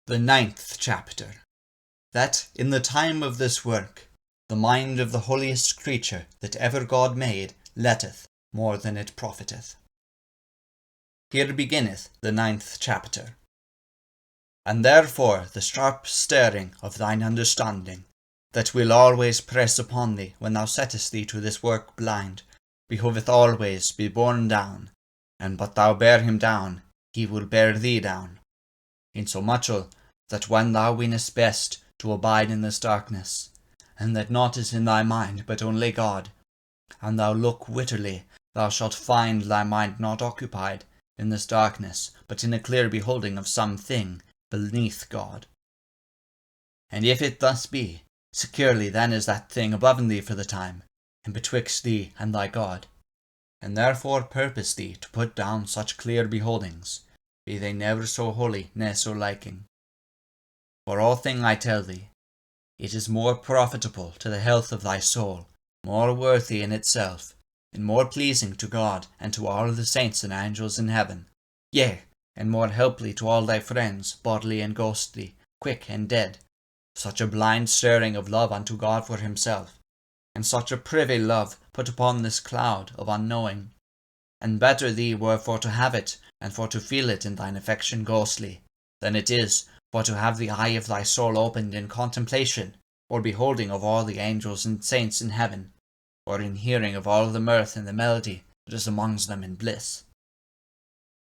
The 9th chapter. That in the time of this work, the mind of the holiest creature that ever God made letteth more than it profiteth. Here beginneth the 9th chapter. And therefore the sharp stirring of thine understanding, that will always press upon thee when thou settest thee to this work blind, behoveth always be borne down, and but thou bear him down, he will bear thee down. Insomuch that when thou winnest best to abide in this darkness, and that naught is in thy mind but only God, and thou look witterly, thou shalt find thy mind not occupied in this darkness, but in a clear beholding of some thing beneath God. And if it thus be, securely then is that thing above thee for the time, and betwixt thee and thy God. And therefore purpose thee to put down such clear beholdings, be they never so holy ne so liking. For all thing I tell thee, it is more profitable to the health of thy soul, more worthy in itself, and more pleasing to God and to all the saints and angels in heaven, yea, and more helply to all thy friends, bodily and ghostly, quick and dead, such a blind stirring of love unto God for himself, and such a privy love put upon this cloud of unknowing. And better thee were for to have it, and for to feel it in thine affection ghostly, than it is for to have the eye of thy soul opened in contemplation, or beholding of all the angels and saints in heaven, or in hearing of all the mirth and the melody that is amongst them in bliss.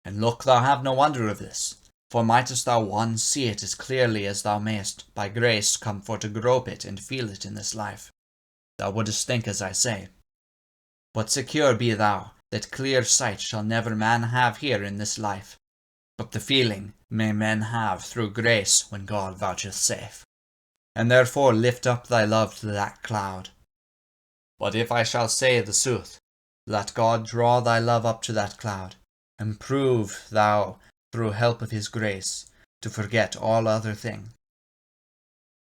And look, thou have no wonder of this, for mightest thou once see it as clearly as thou mayest by grace come for to grope it and feel it in this life, thou wouldest think as I say. But secure be thou, that clear sight shall never man have here in this life, but the feeling may men have through grace when God voucheth safe. And therefore lift up thy love to that cloud. But if I shall say the sooth, let God draw thy love up to that cloud, and prove thou, through help of his grace, to forget all other thing.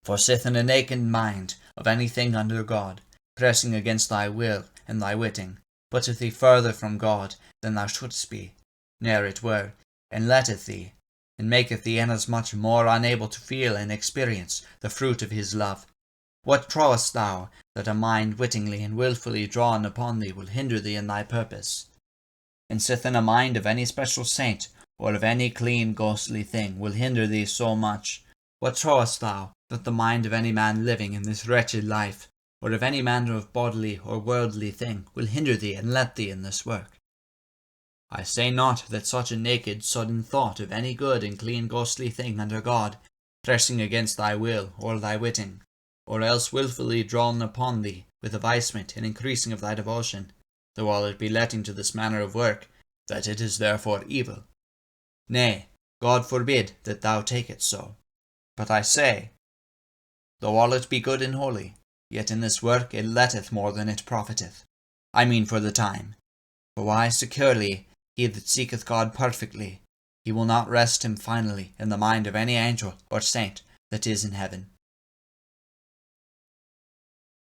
For sith in a naked mind of anything under God, pressing against thy will and thy witting, putteth thee further from God than thou shouldst be, ne'er it were, and letteth thee, and maketh thee inasmuch more unable to feel and experience the fruit of his love. What trowest thou that a mind wittingly and wilfully drawn upon thee will hinder thee in thy purpose? And sith in a mind of any special saint, or of any clean ghostly thing, will hinder thee so much, what trowest thou that the mind of any man living in this wretched life, or of any manner of bodily or worldly thing, will hinder thee and let thee in this work? I say not that such a naked, sudden thought of any good and clean ghostly thing under God, pressing against thy will or thy witting, or else wilfully drawn upon thee with avisement and increasing of thy devotion, though all it be letting to this manner of work, that it is therefore evil. Nay, God forbid that thou take it so. But I say, though all it be good and holy, yet in this work it letteth more than it profiteth. I mean for the time. For why securely he that seeketh God perfectly, he will not rest him finally in the mind of any angel or saint that is in heaven.